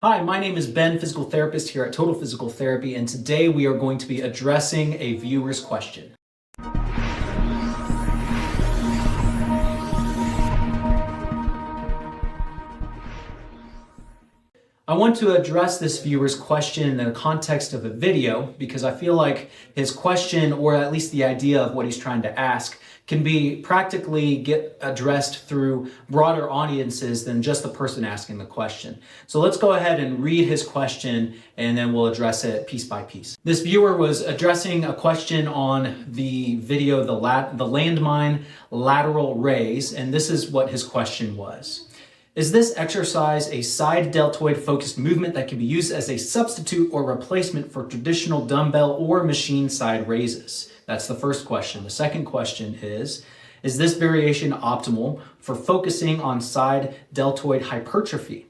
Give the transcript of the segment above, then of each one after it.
Hi, my name is Ben, physical therapist here at Total Physical Therapy, and today we are going to be addressing a viewer's question. I want to address this viewer's question in the context of a video because I feel like his question, or at least the idea of what he's trying to ask, can be practically get addressed through broader audiences than just the person asking the question. So let's go ahead and read his question and then we'll address it piece by piece. This viewer was addressing a question on the video, the landmine lateral raise, and this is what his question was. Is this exercise a side deltoid focused movement that can be used as a substitute or replacement for traditional dumbbell or machine side raises? That's the first question. The second question is this variation optimal for focusing on side deltoid hypertrophy?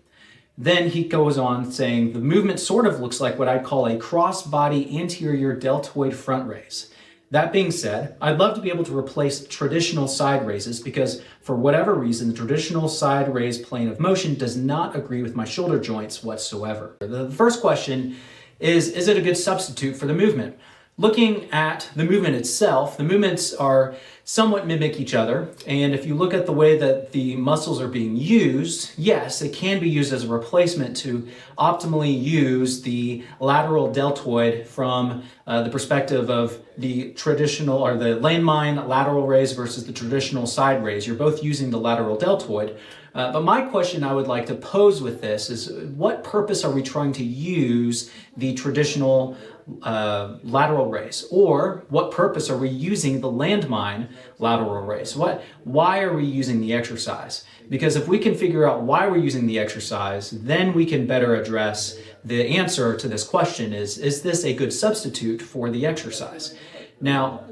Then he goes on saying the movement sort of looks like what I'd call a cross-body anterior deltoid front raise. That being said, I'd love to be able to replace traditional side raises because for whatever reason, the traditional side raise plane of motion does not agree with my shoulder joints whatsoever. The first question is it a good substitute for the movement? Looking at the movement itself, the movements are somewhat mimic each other. And if you look at the way that the muscles are being used, yes, it can be used as a replacement to optimally use the lateral deltoid from the perspective of the traditional or the landmine lateral raise versus the traditional side raise. You're both using the lateral deltoid. But my question I would like to pose with this is what purpose are we trying to use the traditional lateral raise, or what purpose are we using the landmine lateral raise? Why are we using the exercise? Because if we can figure out why we're using the exercise, then we can better address the answer to this question is this a good substitute for the exercise? Now,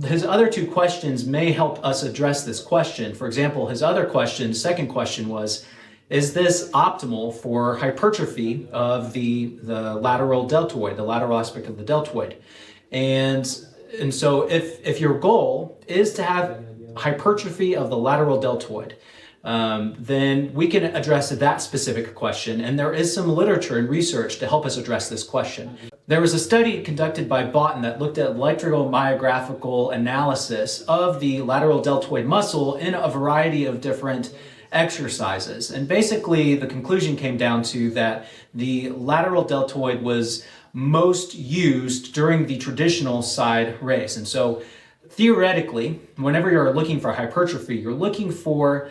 his other two questions may help us address this question. For example, his other question, second question was, is this optimal for hypertrophy of the lateral deltoid, the lateral aspect of the deltoid? And so if your goal is to have hypertrophy of the lateral deltoid, then we can address that specific question. And there is some literature and research to help us address this question. There was a study conducted by Botten that looked at electromyographical analysis of the lateral deltoid muscle in a variety of different exercises. And basically the conclusion came down to that the lateral deltoid was most used during the traditional side raise. And so theoretically, whenever you're looking for hypertrophy, you're looking for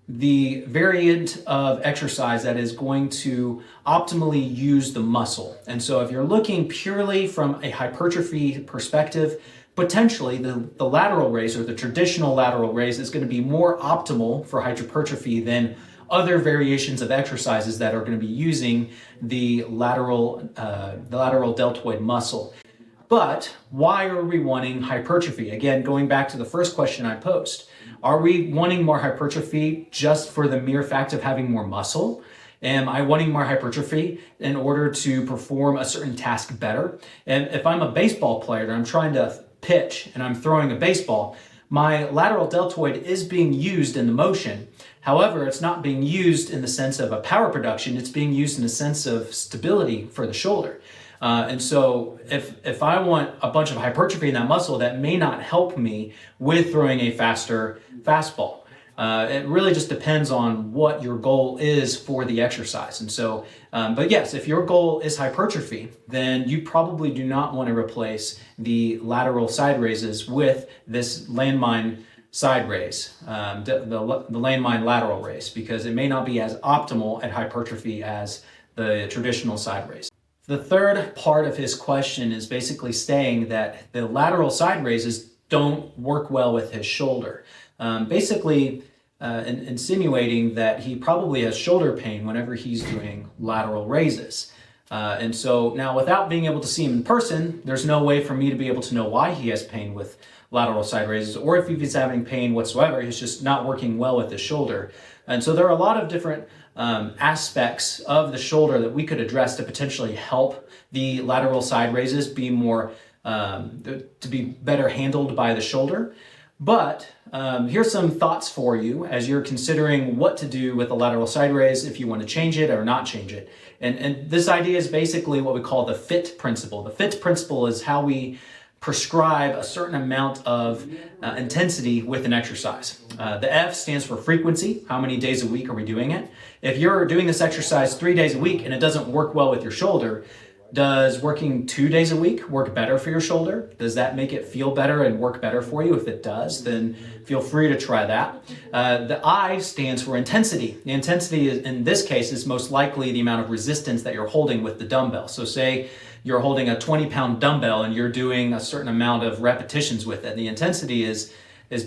the variant of exercise that is going to optimally use the muscle. And so if you're looking purely from a hypertrophy perspective, potentially the lateral raise or the traditional lateral raise is going to be more optimal for hypertrophy than other variations of exercises that are going to be using the lateral deltoid muscle. But why are we wanting hypertrophy? Again, going back to the first question I posed, are we wanting more hypertrophy just for the mere fact of having more muscle? Am I wanting more hypertrophy in order to perform a certain task better? And if I'm a baseball player and I'm trying to pitch and I'm throwing a baseball, my lateral deltoid is being used in the motion. However, it's not being used in the sense of a power production. It's being used in the sense of stability for the shoulder. And so if I want a bunch of hypertrophy in that muscle, that may not help me with throwing a faster fastball. It really just depends on what your goal is for the exercise. And so, but yes, if your goal is hypertrophy, then you probably do not want to replace the lateral side raises with this landmine side raise, the landmine lateral raise, because it may not be as optimal at hypertrophy as the traditional side raise. The third part of his question is basically saying that the lateral side raises don't work well with his shoulder. Basically insinuating that he probably has shoulder pain whenever he's doing lateral raises. And so now without being able to see him in person, there's no way for me to be able to know why he has pain with lateral side raises, or if he's having pain whatsoever, he's just not working well with his shoulder. And so there are a lot of different aspects of the shoulder that we could address to potentially help the lateral side raises be more, to be better handled by the shoulder. But here's some thoughts for you as you're considering what to do with the lateral side raise, if you want to change it or not change it. And this idea is basically what we call the FIT principle. The FIT principle is how we prescribe a certain amount of intensity with an exercise. The F stands for frequency. How many days a week are we doing it? If you're doing this exercise 3 days a week and it doesn't work well with your shoulder, does working 2 days a week work better for your shoulder? Does that make it feel better and work better for you? If it does, then feel free to try that. The I stands for intensity. The intensity is, in this case, is most likely the amount of resistance that you're holding with the dumbbell. So say you're holding a 20-pound dumbbell and you're doing a certain amount of repetitions with it. The intensity is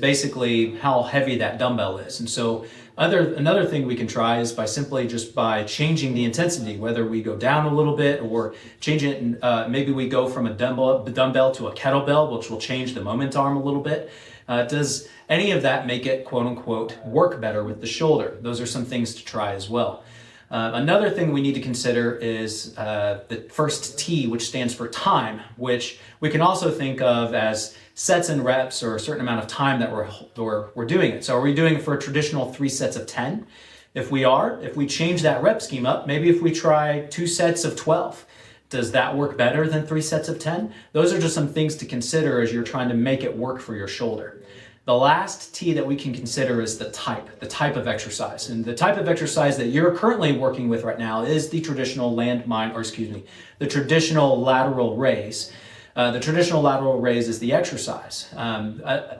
basically how heavy that dumbbell is. And so another thing we can try is by changing the intensity, whether we go down a little bit or change it, and maybe we go from a dumbbell to a kettlebell, which will change the moment arm a little bit. Does any of that make it, quote unquote, work better with the shoulder? Those are some things to try as well. Another thing we need to consider is the first T, which stands for time, which we can also think of as sets and reps, or a certain amount of time that we're doing it. So are we doing it for a traditional 3 sets of 10? If we change that rep scheme up, maybe if we try 2 sets of 12, does that work better than 3 sets of 10? Those are just some things to consider as you're trying to make it work for your shoulder. The last T that we can consider is the type of exercise. And the type of exercise that you're currently working with right now is the traditional the traditional lateral raise. The traditional lateral raise is the exercise.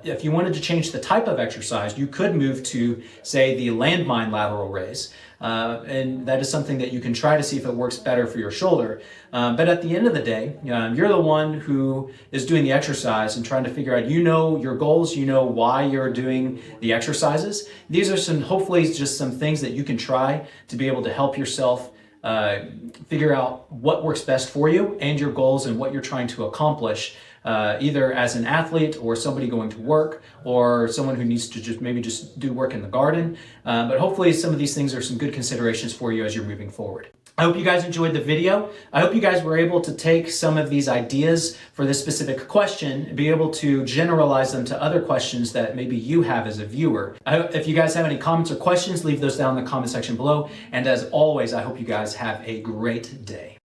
If you wanted to change the type of exercise, you could move to, say, the landmine lateral raise. And that is something that you can try to see if it works better for your shoulder. But at the end of the day, you're the one who is doing the exercise and trying to figure out, your goals, why you're doing the exercises. These are hopefully just some things that you can try to be able to help yourself figure out what works best for you and your goals and what you're trying to accomplish, either as an athlete or somebody going to work or someone who needs to just do work in the garden. But hopefully some of these things are some good considerations for you as you're moving forward. I hope you guys enjoyed the video. I hope you guys were able to take some of these ideas for this specific question and be able to generalize them to other questions that maybe you have as a viewer. If you guys have any comments or questions, leave those down in the comment section below. And as always, I hope you guys have a great day.